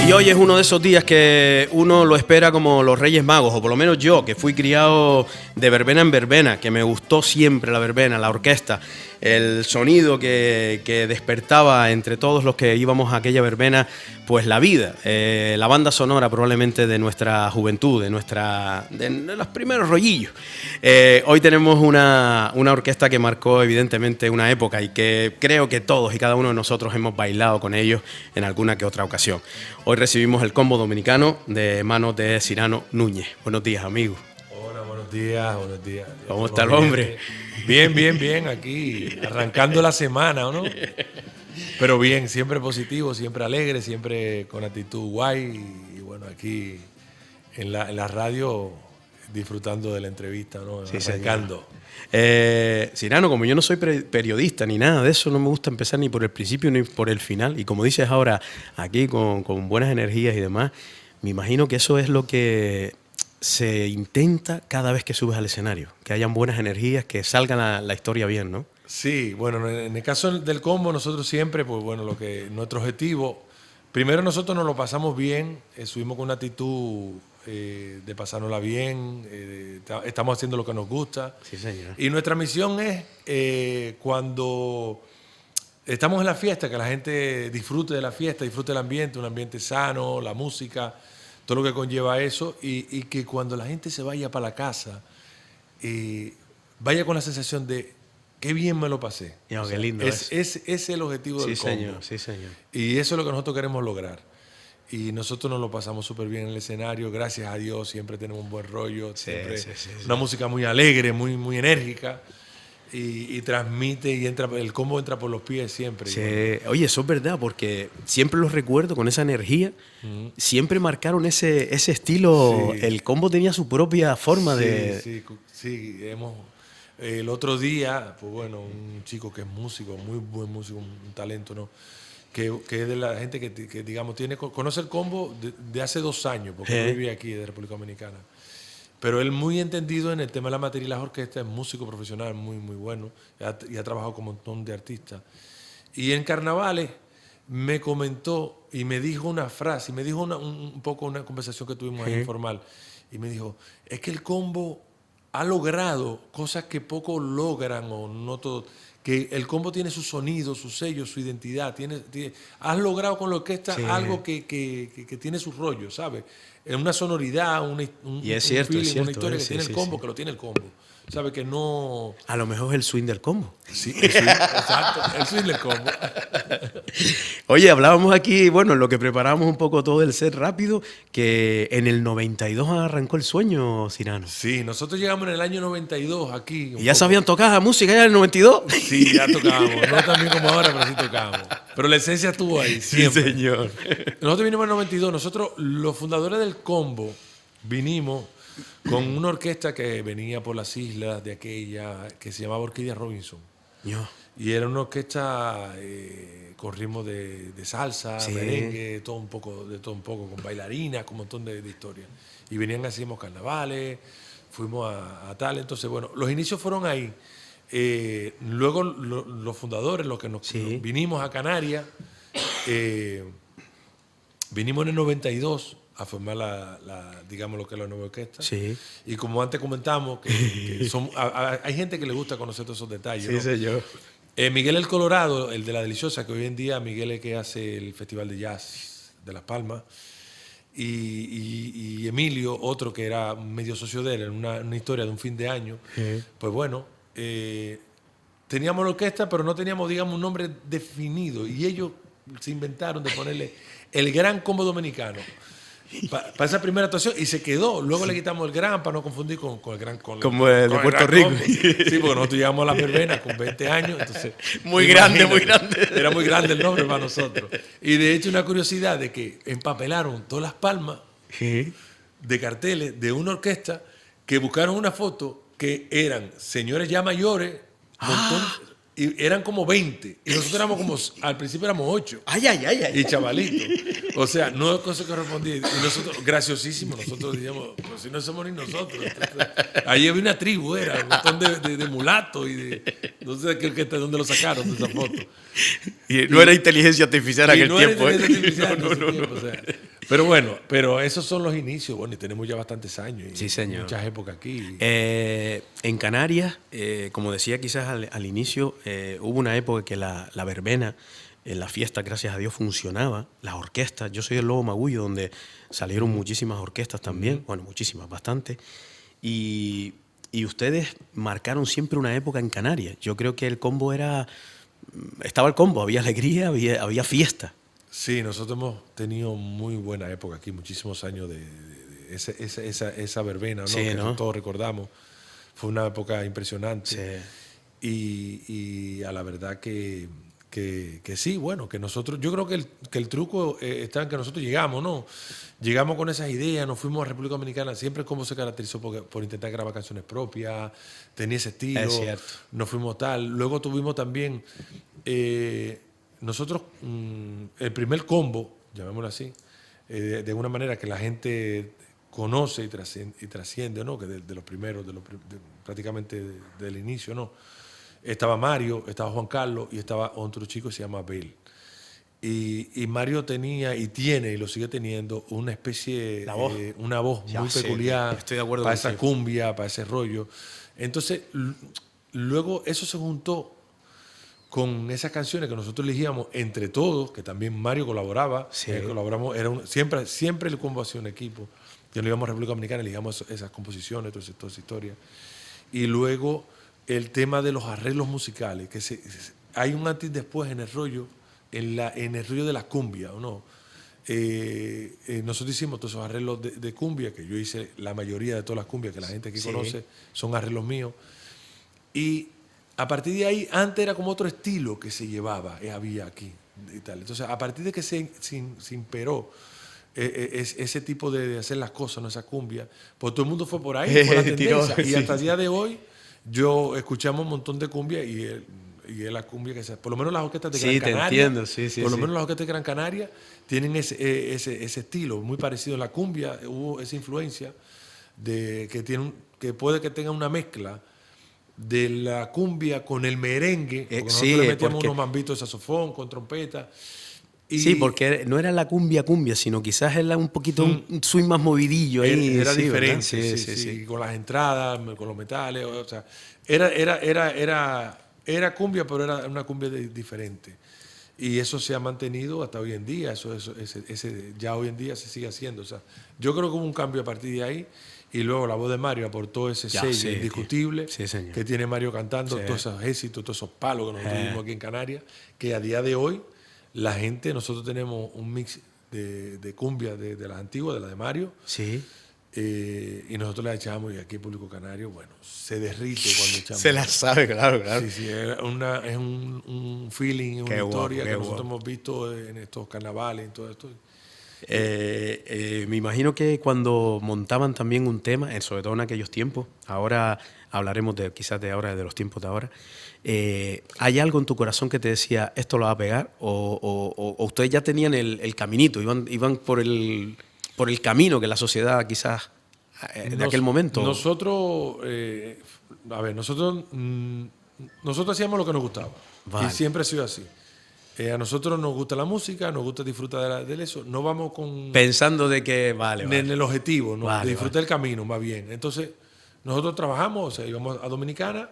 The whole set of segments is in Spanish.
Y hoy es uno de esos días que uno lo espera como los Reyes Magos, o por lo menos yo, que fui criado de verbena en verbena, que me gustó siempre la verbena, la orquesta, el sonido que despertaba entre todos los que íbamos a aquella verbena, pues la vida, la banda sonora probablemente de nuestra juventud, de los primeros rollillos. Hoy tenemos una orquesta que marcó evidentemente una época y que creo que todos y cada uno de nosotros hemos bailado con ellos en alguna que otra ocasión. Hoy recibimos el combo dominicano de manos de Cyrano Núñez. Buenos días, amigo. Hola, buenos días, buenos días. ¿Cómo está el hombre? Bien, aquí, arrancando la semana, ¿no? Pero bien, siempre positivo, siempre alegre, siempre con actitud guay. Y bueno, aquí en la radio disfrutando de la entrevista, ¿no? Sí, arrancando. Cyrano, como yo no soy periodista ni nada de eso, no me gusta empezar ni por el principio ni por el final. Y como dices ahora, aquí con buenas energías y demás, me imagino que eso es lo que se intenta cada vez que subes al escenario, que hayan buenas energías, que salga la historia bien, ¿no? Sí, bueno, en el caso del combo, nosotros siempre, pues bueno, nuestro objetivo, primero nosotros nos lo pasamos bien, subimos con una actitud de pasárnosla bien, estamos haciendo lo que nos gusta. Sí, señor. Y nuestra misión es cuando estamos en la fiesta, que la gente disfrute de la fiesta, disfrute del ambiente, un ambiente sano, la música, todo lo que conlleva eso, y que cuando la gente se vaya para la casa, vaya con la sensación de qué bien me lo pasé. No, o sea, qué lindo ese es el objetivo del combo. Sí, señor. Y eso es lo que nosotros queremos lograr. Y nosotros nos lo pasamos súper bien en el escenario, gracias a Dios, siempre tenemos un buen rollo, siempre una música muy alegre, muy enérgica. Y transmite y el combo entra por los pies siempre. Sí. Oye, eso es verdad, porque siempre los recuerdo con esa energía. Siempre marcaron ese estilo. Sí. El combo tenía su propia forma de... Sí. El otro día, pues bueno, un chico que es músico, muy buen músico, un talento, ¿no? Que es de la gente que digamos, conoce el combo de hace 2 años, porque no vivía aquí, de República Dominicana. Pero él muy entendido en el tema de la materia y las orquestas, es músico profesional muy bueno y ha trabajado con un montón de artistas. Y en carnavales me comentó y me dijo una frase, me dijo un poco una conversación que tuvimos ahí informal, y me dijo, es que el combo ha logrado cosas que pocos logran o no todos, que el combo tiene su sonido, su sello, su identidad, has logrado con la orquesta algo que tiene su rollo, ¿sabes? Es una sonoridad, una historia que tiene el combo, que lo tiene el combo. ¿Sabes? Que no... A lo mejor es el swing del combo. Sí, exacto, el swing del combo. Oye, hablábamos aquí, bueno, en lo que preparamos un poco todo el set rápido, que en el 92 arrancó el sueño, Cyrano. Sí, nosotros llegamos en el año 92 aquí. ¿Y ya sabían tocar música ya en el 92? Sí, ya tocábamos. No tan bien como ahora, pero sí tocábamos. Pero la esencia estuvo ahí, siempre. Sí, señor. Nosotros vinimos en el 92. Nosotros, los fundadores del combo, vinimos con una orquesta que venía por las islas de aquella, que se llamaba Orquídea Robinson. Y era una orquesta con ritmo de salsa, merengue, de todo un poco, con bailarinas, con un montón de historias. Y venían, hacíamos carnavales, fuimos a tal. Entonces, bueno, los inicios fueron ahí. Luego los fundadores, los que nos vinimos a Canarias, vinimos en el 92 a formar digamos lo que es la nueva orquesta. Sí. Y como antes comentamos, hay gente que le gusta conocer todos esos detalles. Sí, ¿no? señor. Miguel el Colorado, el de La Deliciosa, que hoy en día Miguel es que hace el Festival de Jazz de Las Palmas, y Emilio, otro que era medio socio de él, en una historia de un fin de año, pues bueno, teníamos la orquesta, pero no teníamos, digamos, un nombre definido, y ellos se inventaron de ponerle el Gran Combo Dominicano para esa primera actuación, y se quedó. Luego le quitamos el gran para no confundir con el gran, como el de Puerto Rico. Sí, porque nosotros llegamos a la verbena con 20 años, entonces muy grande. Era muy grande el nombre para nosotros. Y de hecho, una curiosidad de que empapelaron todas las palmas de carteles de una orquesta, que buscaron una foto que eran señores ya mayores, y eran como 20. Y nosotros éramos como, al principio éramos 8. Ay. Y chavalitos. O sea, no es cosa que respondí. Y nosotros, graciosísimos, nosotros decíamos, pues si no somos ni nosotros. Entonces, ahí había una tribu, era un montón de mulatos. No sé de dónde lo sacaron de esa foto. Y no era inteligencia artificial en aquel tiempo. No era inteligencia artificial en ese tiempo. O sea, pero esos son los inicios. Bueno, y tenemos ya bastantes años. Y Sí, señor. muchas épocas aquí. En Canarias, como decía quizás al inicio, hubo una época que la verbena, en la fiesta, gracias a Dios, funcionaba. Las orquestas, yo soy del Lobo Magullo, donde salieron muchísimas orquestas también, bueno, muchísimas, bastante. Y ustedes marcaron siempre una época en Canarias. Yo creo que el combo estaba el combo, había alegría, había fiesta. Sí, nosotros hemos tenido muy buena época aquí, muchísimos años de esa verbena, ¿no? Sí, Que ¿no? todos recordamos. Fue una época impresionante. Sí. Y a la verdad que sí, bueno, que nosotros, yo creo que el truco está en que nosotros llegamos, ¿no? Llegamos con esas ideas, nos fuimos a República Dominicana, siempre como se caracterizó por intentar grabar canciones propias, tenía ese estilo, Es cierto. nos fuimos tal. Luego tuvimos también, nosotros, el primer combo, llamémoslo así, de una manera que la gente conoce y trasciende, ¿no? Que de los primeros, prácticamente del inicio, ¿no? Estaba Mario, estaba Juan Carlos y estaba otro chico que se llama Abel. Y Mario tenía y tiene y lo sigue teniendo una especie, La voz. una voz Ya muy sé, peculiar estoy de acuerdo para contigo. esa cumbia, para ese rollo. Entonces, luego eso se juntó con esas canciones que nosotros elegíamos entre todos, que también Mario colaboraba, Sí. colaboramos, siempre el combo hacía un equipo. Que nos íbamos a República Dominicana, elegíamos esas composiciones, toda esa historia. Y luego el tema de los arreglos musicales, que hay un antes y después en el rollo, en el rollo de la cumbia, ¿o no? Nosotros hicimos todos esos arreglos de cumbia, que yo hice la mayoría de todas las cumbias que la gente aquí Sí. conoce, son arreglos míos. Y a partir de ahí, antes era como otro estilo que se llevaba, había aquí y tal. Entonces, a partir de que se imperó ese tipo de hacer las cosas, no esa cumbia, pues todo el mundo fue por ahí, fue la tendencia. Y hasta el día de hoy, yo escuchamos un montón de cumbia y es la cumbia que por lo menos las orquestas de Gran Canaria, entiendo, sí, por lo sí. menos las orquestas de Gran Canaria tienen ese estilo muy parecido a la cumbia. Hubo esa influencia de que puede que tenga una mezcla de la cumbia con el merengue, porque nosotros sí, le metíamos porque- unos mambitos de saxofón con trompeta. Y Sí, porque no era la cumbia, sino quizás era un poquito un swing más movidillo ahí. era sí, diferente, ¿verdad? sí, con las entradas, con los metales, o sea, era cumbia, pero era una cumbia diferente. Y eso se ha mantenido hasta hoy en día, ya hoy en día se sigue haciendo. O sea, yo creo que hubo un cambio a partir de ahí, y luego la voz de Mario aportó ese Ya, sello sí, indiscutible sí, señor. que tiene Mario cantando, Sí. todos esos éxitos, todos esos palos que nosotros tuvimos aquí en Canarias, que a día de hoy nosotros tenemos un mix de cumbia de las antiguas, de la de Mario, Sí. y nosotros la echamos, y aquí el público canario, bueno, se derrite cuando echamos. Se la sabe, claro, claro. Sí, sí, es un feeling, es una Qué guapo, historia qué que nosotros guapo. hemos visto en estos carnavales, en todo esto. Me imagino que cuando montaban también un tema, sobre todo en aquellos tiempos, ahora hablaremos quizás de ahora, de los tiempos de ahora, ¿hay algo en tu corazón que te decía esto lo va a pegar? ¿O ustedes ya tenían el caminito, iban por el camino que la sociedad quizás de aquel momento? Nosotros, nosotros hacíamos lo que nos gustaba. Vale. Y siempre ha sido así. A nosotros nos gusta la música, nos gusta disfrutar de eso. No vamos con Pensando de que, vale, en el objetivo, ¿no? Vale, De disfrutar el camino, más bien. Entonces, nosotros trabajamos, o sea, íbamos a Dominicana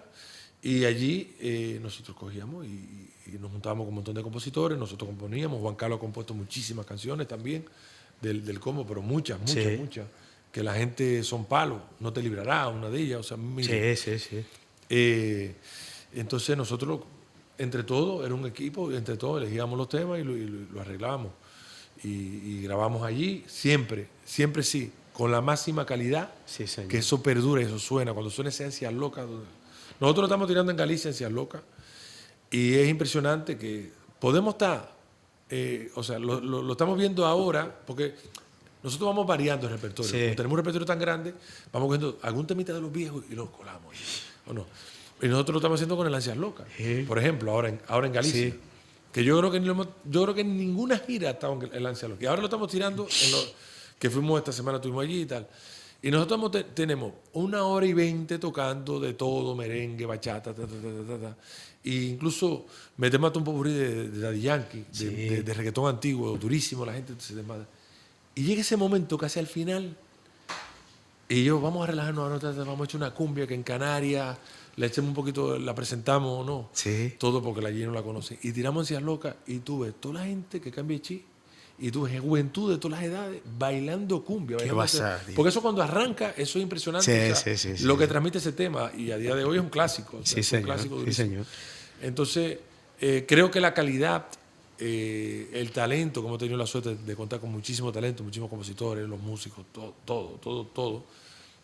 y allí nosotros cogíamos y nos juntábamos con un montón de compositores, nosotros componíamos. Juan Carlos ha compuesto muchísimas canciones también del combo, pero muchas, Sí. que la gente son palos, no te librará, una de ellas, o sea, mira. Sí. Entonces nosotros, entre todos, era un equipo, entre todos elegíamos los temas y lo arreglábamos. Y grabamos allí, siempre sí, con la máxima calidad, Sí, señor. que eso perdura, eso suena. Cuando suena esa Ansias Locas, nosotros lo estamos tirando en Galicia, Ansias Locas, y es impresionante que podemos estar, o sea, lo estamos viendo ahora, porque nosotros vamos variando el repertorio. Sí. Como tenemos un repertorio tan grande, vamos cogiendo algún temita de los viejos y lo colamos. ¿O no? Y nosotros lo estamos haciendo con el Ansias Locas. Sí. Por ejemplo, ahora en Galicia. Sí. Que yo creo que en ninguna gira estaba el Ansias Locas. Y ahora lo estamos tirando que fuimos esta semana, estuvimos allí y tal. Y nosotros tenemos 1 hora y 20 tocando de todo, merengue, bachata, Y incluso metemos hasta un popurrí de Daddy Yankee, Sí. de reggaetón antiguo, durísimo, la gente se desmadra. Y llega ese momento casi al final, y yo, vamos a relajarnos, vamos a echar una cumbia que en Canarias le echemos un poquito, la presentamos o no. Sí. Todo porque la allí no la conoce. Y tiramos Ansias Locas y tú ves toda la gente que cambia de chi. Y tú ves juventud de todas las edades bailando cumbia. ¿Qué Bailando pasa, tío? porque eso cuando arranca, eso es impresionante. Sí, lo que transmite ese tema. Y a día de hoy es un clásico. Sí, es un señor. clásico Sí, durísimo. señor. Entonces, creo que la calidad, el talento, como he tenido la suerte de contar con muchísimo talento, muchísimos compositores, los músicos, todo,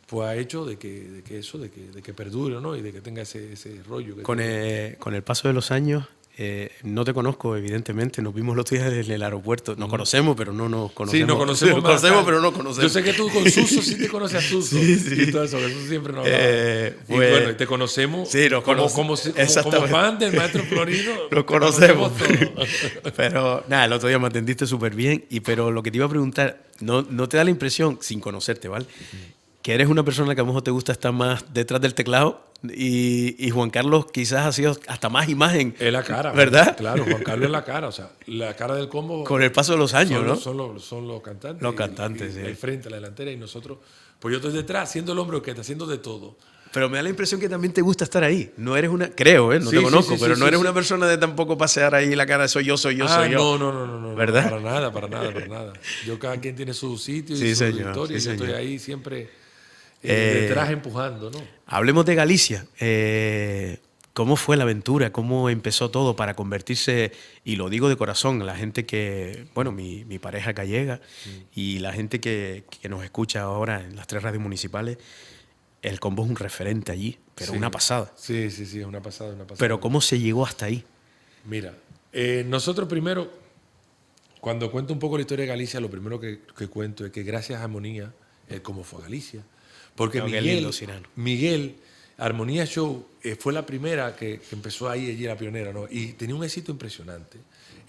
pues ha hecho de que perdure, ¿no? Y de que tenga ese rollo. Con el paso de los años, no te conozco, evidentemente. Nos vimos los días en el aeropuerto. Nos conocemos, pero no nos conocemos. Sí, nos conocemos. Nos conocemos, pero no conocemos. Yo sé que tú con Suso sí te conoces a Suso. Sí. Y todo eso, eso siempre nos hablaba. Pues, y bueno, te conocemos. Sí, nos conocemos. Como fan del maestro Florino. Nos conocemos. Todos. Pero nada, el otro día me atendiste súper bien. Pero lo que te iba a preguntar, ¿no te da la impresión, sin conocerte, ¿vale? Que eres una persona que a lo mejor te gusta estar más detrás del teclado y Juan Carlos quizás ha sido hasta más imagen. Es la cara. ¿Verdad? Claro, Juan Carlos es la cara. O sea, la cara del combo. Con el paso de los años, ¿no? Son los cantantes. Los cantantes, sí. El frente, la delantera y nosotros. Pues yo estoy detrás, siendo el hombre orquesta, haciendo de todo. Pero me da la impresión que también te gusta estar ahí. No eres una... Creo, ¿eh? No te conozco, pero no eres una persona de tampoco pasear ahí la cara, soy yo. No. ¿Verdad? Para nada. Yo, cada quien tiene su sitio y Sí, su señor, historia. sí, y yo estoy señor. ahí siempre detrás empujando, ¿no? Hablemos de Galicia. ¿Cómo fue la aventura? ¿Cómo empezó todo para convertirse, y lo digo de corazón, la gente que, bueno, mi pareja gallega y la gente que nos escucha ahora en las 3 radios municipales, el combo es un referente allí, pero Sí. una pasada. Sí, es una pasada. Pero ¿cómo se llegó hasta ahí? Mira, nosotros primero, cuando cuento un poco la historia de Galicia, lo primero que cuento es que gracias a Armonía, cómo fue a Galicia. Porque Qué lindo, Cirano. Miguel, Armonía Show, fue la primera que empezó ahí, allí la pionera, ¿no? Y tenía un éxito impresionante.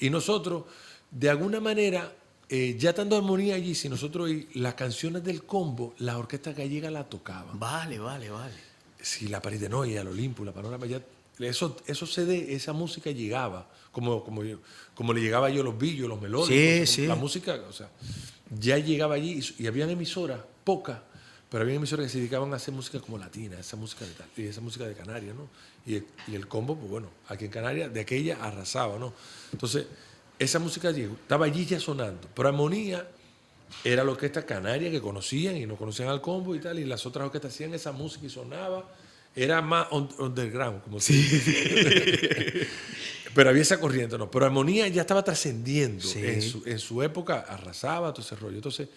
Y nosotros, de alguna manera, ya estando Armonía allí, si nosotros las canciones del combo, la orquesta gallega la tocaban. Vale. Si la París de Noia, el Olimpo, la Panorama, ya esos CD, esa música llegaba, como le llegaba yo los billos, los melódicos, Sí. la música, o sea, ya llegaba allí y habían emisoras, pocas, pero había emisoras que se dedicaban a hacer música como latina, esa música de tal, y esa música de Canarias, ¿no? Y el combo, pues bueno, aquí en Canarias, de aquella arrasaba, ¿no? Entonces, esa música llegó, estaba allí ya sonando, pero Armonía era la orquesta canaria que conocían y no conocían al combo y tal, y las otras orquestas hacían esa música y sonaba. Era más underground, como se dice. Pero había esa corriente, ¿no? Pero Armonía ya estaba trascendiendo. Sí. En su época arrasaba todo ese rollo. Entonces,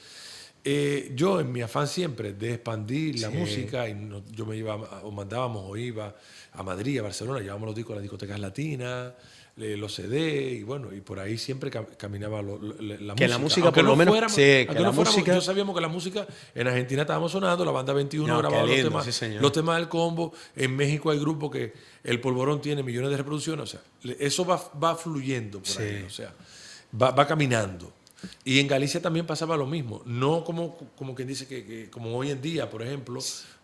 yo en mi afán siempre de expandir la música, yo me iba, o mandábamos o iba a Madrid, a Barcelona, llevábamos los discos a las discotecas latinas, los CD, y bueno, y por ahí siempre caminaba la música. Que la música, Aunque por lo menos, yo sabíamos que la música en Argentina estábamos sonando, la banda 21 grababa los temas del combo, en México hay grupos que el Polvorón tiene millones de reproducciones, o sea, eso va fluyendo por ahí, o sea, va caminando. Y en Galicia también pasaba lo mismo, no como quien dice que como hoy en día, por ejemplo,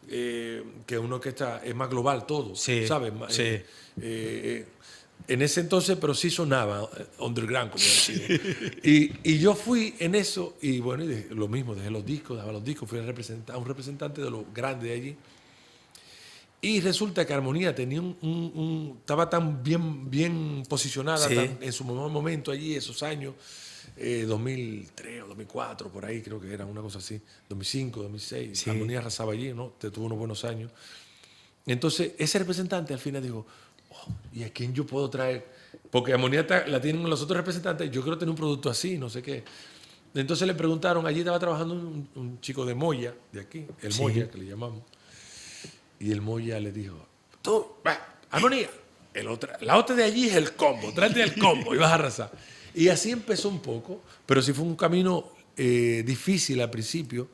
que uno que es más global todo, ¿sabes? En ese entonces, pero sí sonaba underground, como decía. Y yo fui en eso, y bueno, lo mismo, dejaba los discos, fui a un representante de los grandes de allí. Y resulta que Armonía tenía estaba tan bien posicionada en su momento allí, esos años, 2003 o 2004, por ahí creo que era una cosa así, 2005, 2006. Sí. Armonía arrasaba allí, ¿no? Tuvo unos buenos años. Entonces, ese representante al final dijo, ¿y a quién yo puedo traer? Porque Armonía la tienen los otros representantes, yo quiero tener un producto así, no sé qué. Entonces le preguntaron, allí estaba trabajando un chico de Moya, de aquí, el Moya, que le llamamos. Y el Moya le dijo, tú, Armonía, la otra de allí es el combo, tráete el combo y vas a arrasar. Y así empezó un poco, pero sí fue un camino difícil al principio,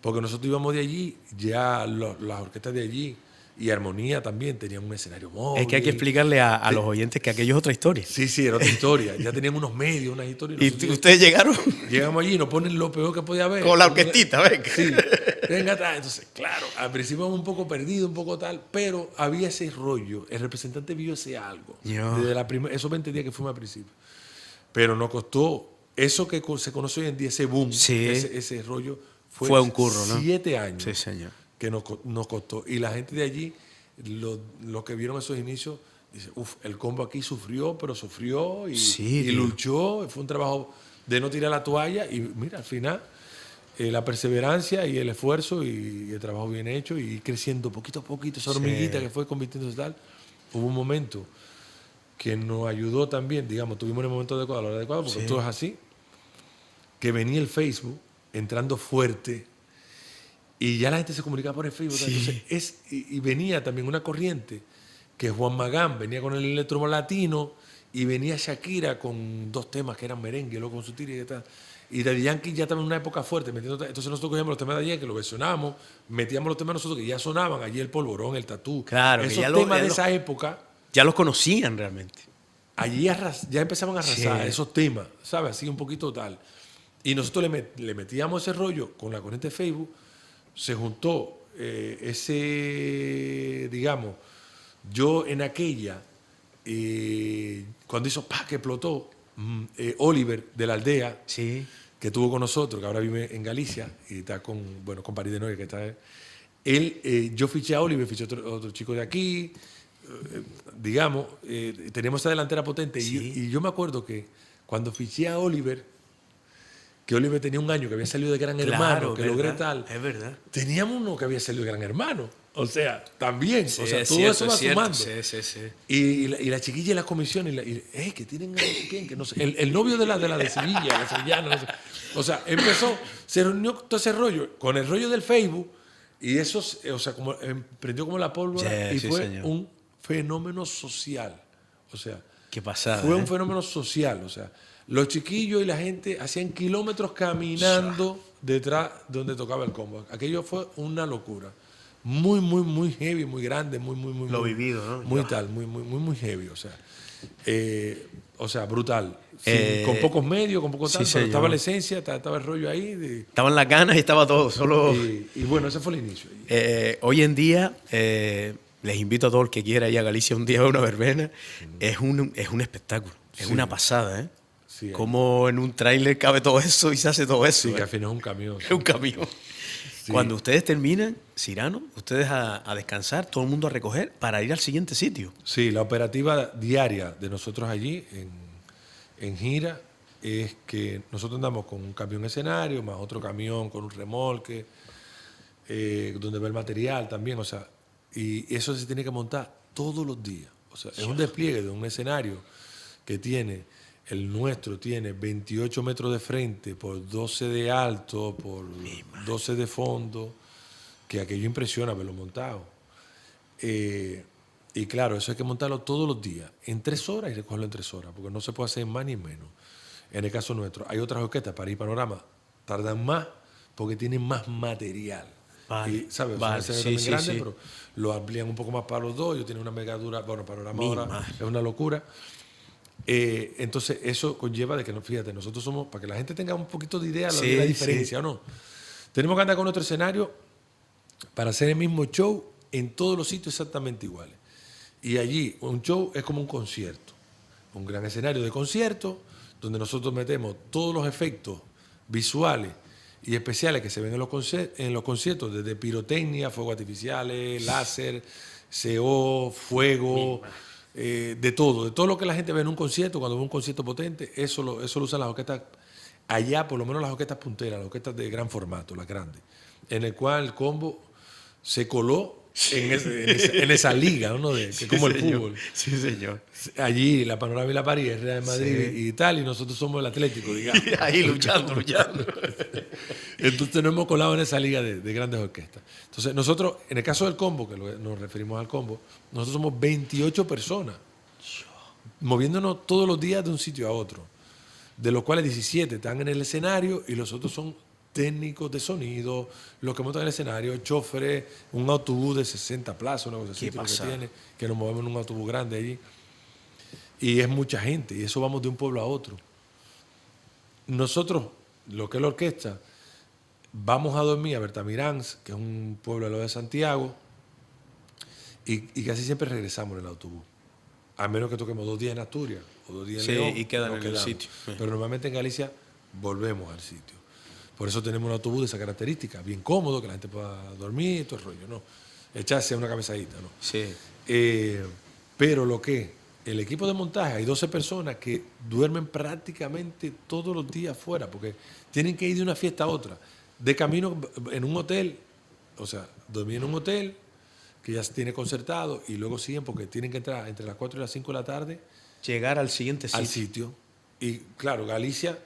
porque nosotros íbamos de allí, ya las orquestas de allí, y Armonía también tenían un escenario móvil. Es que hay que explicarle a los oyentes que aquello es otra historia. Sí, era otra historia. Ya tenían unos medios, unas historias. ¿Y ustedes llegaron? Llegamos allí y nos ponen lo peor que podía haber. Con la orquestita, venga. Sí, venga atrás. Entonces, claro, al principio un poco perdido, un poco tal, pero había ese rollo. El representante vio ese algo. Desde esos 20 días que fuimos al principio. Pero nos costó eso que se conoce hoy en día, ese boom, Sí. ese rollo, Fue un curro, ¿no? 7 años Sí, señor. que nos costó. Y la gente de allí, los que vieron esos inicios, dice, uff, el combo aquí sufrió, pero sufrió Sí, y tío. luchó. Fue un trabajo de no tirar la toalla. Y mira, al final, la perseverancia y el esfuerzo y el trabajo bien hecho y ir creciendo poquito a poquito, esa hormiguita que fue convirtiéndose tal. Hubo un momento que nos ayudó también, digamos, tuvimos en el momento adecuado, a la hora adecuada, porque Sí. todo es así, que venía el Facebook entrando fuerte y ya la gente se comunicaba por el Facebook. Sí. Entonces, y venía también una corriente que Juan Magán venía con el electro latino y venía Shakira con 2 temas que eran merengue, luego con su tira y tal. Y Daddy Yankee ya estaba en una época fuerte, metiendo, entonces nosotros cogíamos los temas de Daddy Yankee, los versionábamos, metíamos los temas nosotros que ya sonaban, allí el polvorón, el tatú. Claro, que esos ya temas ya de esa época, ya los conocían realmente. allí ya empezaban a arrasar Sí. esos temas, ¿sabes? Así un poquito tal. Y nosotros le metíamos ese rollo con la corriente de Facebook, se juntó digamos, yo en aquella, cuando hizo que explotó, Oliver de la aldea, Sí. que estuvo con nosotros, que ahora vive en Galicia y está con París de Noia, que está él, yo fiché a Oliver, fiché a otro chico de aquí, digamos, teníamos esa delantera potente. Sí. Y yo me acuerdo que cuando fiché a Oliver, que Oliver tenía un año que había salido de Gran Hermano, que logré tal. Es verdad. Teníamos uno que había salido de Gran Hermano. O sea, también. Sí, o sea, es todo cierto, eso va es cierto. sumando. Sí, sí, sí. Y la chiquilla y la comisión, que tienen quién, que no sé. El novio de la de Sevilla, la sevillana, no sé. O sea, se reunió todo ese rollo con el rollo del Facebook y eso, o sea, como prendió como la pólvora Sí, y sí, fue señor. un fenómeno social. O sea, Qué pasada. fue un fenómeno social. O sea, los chiquillos y la gente hacían kilómetros caminando detrás donde tocaba el combo. Aquello fue una locura. Muy, muy, muy heavy, muy grande, muy, muy, muy. Lo muy, vivido, ¿no? Muy tal, muy, muy, muy, muy heavy. O sea, brutal. Con Eh, pocos medios, con poco sí, tal, pero señor. estaba la esencia, estaba el rollo ahí. Estaban las ganas y estaba todo. Solo. Y bueno, ese fue el inicio. Hoy en día, les invito a todo el que quiera ir a Galicia un día a una verbena. Es un espectáculo. Es Sí. una pasada, ¿eh? Sí, Cómo en un tráiler cabe todo eso y se hace todo eso. sí, que ¿eh? al final es un camión. Es un camión. Sí. Cuando ustedes terminan, Cyrano, ustedes a descansar, todo el mundo a recoger para ir al siguiente sitio. Sí, la operativa diaria de nosotros allí en gira es que nosotros andamos con un camión escenario, más otro camión con un remolque, donde va el material también, o sea, y eso se tiene que montar todos los días. O sea, es un despliegue de un escenario que el nuestro tiene 28 metros de frente por 12 de alto, por 12 de fondo, que aquello impresiona verlo montado. Y claro, eso hay que montarlo todos los días, en 3 horas y recogerlo en 3 horas, porque no se puede hacer más ni menos. En el caso nuestro, hay otras orquestas para ir panorama, tardan más porque tienen más material. Vale, Y, ¿sabes? vale, Son escenarios sí, también sí, grandes, sí. pero lo amplían un poco más para los dos. Ellos tienen una megadura, bueno, panorama ahora madre. es una locura. Entonces, eso conlleva de que, fíjate, nosotros somos, para que la gente tenga un poquito de idea Sí, de la sí. diferencia, ¿o no? Tenemos que andar con nuestro escenario para hacer el mismo show en todos los sitios exactamente iguales. Y allí un show es como un concierto, un gran escenario de concierto donde nosotros metemos todos los efectos visuales y especiales que se ven en los conciertos, desde pirotecnia, fuegos artificiales, láser, CO, fuego, de todo lo que la gente ve en un concierto, cuando ve un concierto potente, eso lo usan las orquestas allá, por lo menos las orquestas punteras, las orquestas de gran formato, las grandes, en el cual el combo se coló en esa liga, ¿no? Que Sí, como el señor. fútbol. Sí, señor. Allí la Panorama y la París, el Real Madrid Sí. y tal, y nosotros somos el Atlético, digamos. Ahí luchando. Entonces nos hemos colado en esa liga de grandes orquestas. Entonces nosotros, en el caso del combo, que nos referimos al combo, nosotros somos 28 personas, moviéndonos todos los días de un sitio a otro, de los cuales 17 están en el escenario y los otros son técnicos de sonido, los que montan el escenario, choferes, un autobús de 60 plazas, una cosa así Qué creo que pasada. tiene, que nos movemos en un autobús grande allí. Y es mucha gente, y eso vamos de un pueblo a otro. Nosotros, lo que es la orquesta, vamos a dormir a Bertamiráns, que es un pueblo de lo de Santiago, y casi siempre regresamos en el autobús. a menos que toquemos 2 días en Asturias o 2 días en Sí, León. y quedan nos en el quedamos. sitio. Pero normalmente en Galicia volvemos al sitio. Por eso tenemos un autobús de esa característica, bien cómodo, que la gente pueda dormir, todo el rollo, ¿no? Echarse una cabezadita, ¿no? Sí. Pero el equipo de montaje, hay 12 personas que duermen prácticamente todos los días fuera, porque tienen que ir de una fiesta a otra. De camino en un hotel, o sea, dormir en un hotel que ya se tiene concertado y luego siguen porque tienen que entrar entre las 4 y las 5 de la tarde Llegar al siguiente sitio. al sitio. Y claro, Galicia,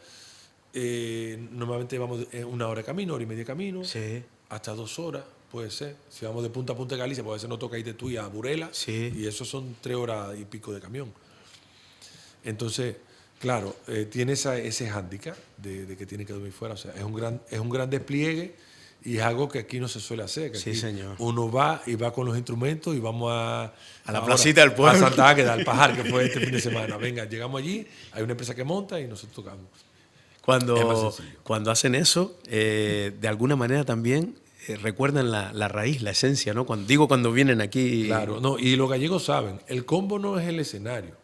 normalmente vamos 1 hora de camino, 1 hora y media de camino, Sí. hasta 2 horas, puede ser. Si vamos de punta a punta de Galicia, puede ser no toca ir de Tui a Burela, Sí. y eso son 3 horas y pico de camión. Entonces, claro, tiene ese hándicap de que tiene que dormir fuera. O sea, es un gran despliegue y es algo que aquí no se suele hacer. Que Sí, aquí señor. uno va y va con los instrumentos y vamos a la ahora, placita del pueblo. A Santa Águeda, al Pajar, que fue este fin de semana. Venga, llegamos allí, hay una empresa que monta y nosotros tocamos. Es más sencillo. Cuando hacen eso, de alguna manera también recuerdan la raíz, la esencia, ¿no? Cuando vienen aquí. Claro, no, y los gallegos saben, el combo no es el escenario,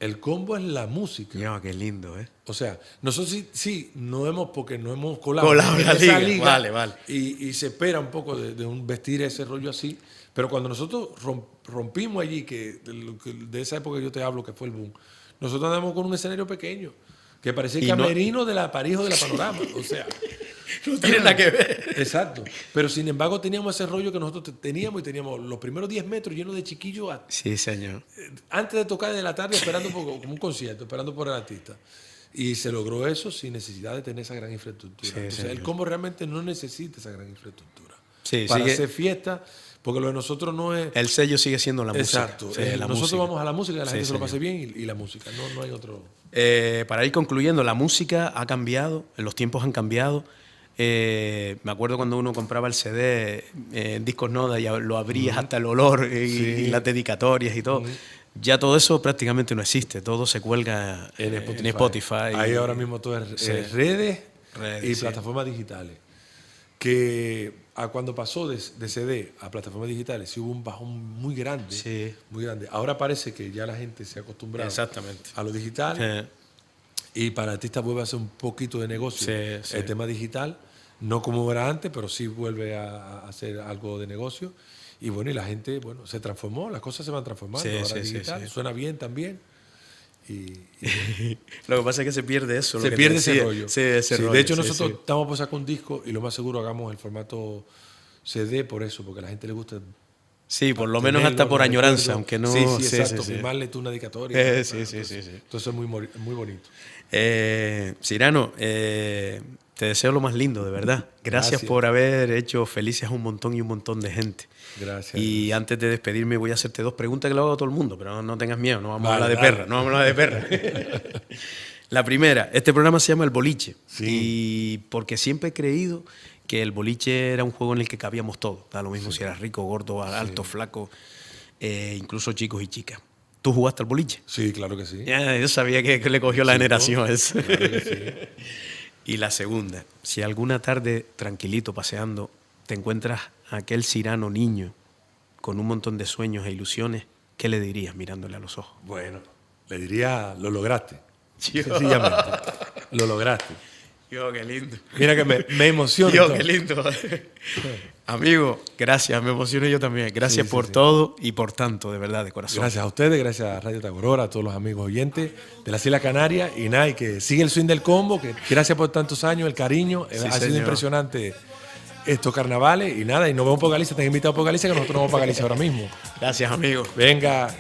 el combo es la música. Mira, qué lindo, ¿eh? O sea, nosotros sí porque no hemos colado Colado en la esa liga. Vale. Y se espera un poco de un vestir ese rollo así. Pero cuando nosotros rompimos allí, de esa época que yo te hablo, que fue el boom, nosotros andamos con un escenario pequeño, que parecía el camerino de la París o de la Panorama. O sea, no tiene nada que ver. exacto. Pero sin embargo teníamos ese rollo que nosotros teníamos los primeros 10 metros llenos de chiquillos Sí, señor. antes de tocar de la tarde esperando como un concierto, esperando por el artista. Y se logró eso sin necesidad de tener esa gran infraestructura. Sí, Entonces, señor. el combo realmente no necesita esa gran infraestructura. Sí, para sigue- hacer fiesta, porque lo de nosotros no es... El sello sigue siendo la Exacto. música. Sí, la nosotros música. vamos a la música, que la Sí, gente se lo señor. pase bien y la música. No hay otro... Para ir concluyendo, la música ha cambiado, los tiempos han cambiado. Me acuerdo cuando uno compraba el CD en Discos Noda y lo abrías hasta el olor y las dedicatorias y todo. Ya todo eso prácticamente no existe, todo se cuelga en Spotify. Ahí ahora mismo todo es Sí. redes y Sí. plataformas digitales. Que cuando pasó de CD a plataformas digitales, sí hubo un bajón muy grande. Sí. Muy grande. Ahora parece que ya la gente se ha acostumbrado Exactamente. a lo digital. Y para artistas vuelve a ser un poquito de negocio Sí. el tema digital. No como era antes, pero sí vuelve a hacer algo de negocio. Y bueno, y la gente, bueno, se transformó, las cosas se van transformando. Sí, Ahora sí, es sí, digital, sí. suena bien también. Y Lo que pasa es que se pierde eso. se pierde ese rollo. Sí, ese Sí, rollo. de hecho, sí, nosotros sí. estamos por sacar un disco y lo más seguro hagamos el formato CD por eso, porque a la gente le gusta. Sí, por lo menos tenerlo, hasta por los añoranza, recuerdos. aunque no. Sí, exacto. sí. Firmarle tú una dedicatoria. Sí. Entonces es muy bonito. Cirano, te deseo lo más lindo, de verdad. Gracias por haber hecho felices a un montón y un montón de gente. Gracias. Y antes de despedirme voy a hacerte 2 preguntas que le hago a todo el mundo, pero no tengas miedo, no vamos a Vale, hablar de dale. perra, no vamos a hablar de perra. La primera, este programa se llama El Boliche. Sí. Y porque siempre he creído que el boliche era un juego en el que cabíamos todos. Da lo mismo si eras rico, gordo, alto, flaco, incluso chicos y chicas. ¿Tú jugaste al boliche? Sí, claro que sí. Ya, yo sabía que le cogió la generación eso. Claro que sí. Y la segunda, si alguna tarde tranquilito paseando te encuentras a aquel Cirano niño con un montón de sueños e ilusiones, ¿qué le dirías mirándole a los ojos? Bueno, le diría, lo lograste. Sencillamente. Lo lograste. Yo, qué lindo. Mira que me emociona. Yo, todo. qué lindo. Amigo, gracias, me emociono yo también. Gracias Sí, por sí. todo y por tanto, de verdad, de corazón. Gracias a ustedes, gracias a Radio Tagorora, a todos los amigos oyentes de las Islas Canarias. Y nada, y que sigue el swing del combo, que gracias por tantos años, el cariño. Sí, Ha sido señor. impresionante estos carnavales. Y nada, y nos vemos por Galicia, te han invitado por Galicia, que nosotros nos vamos para Galicia ahora mismo. Gracias, amigo. Venga.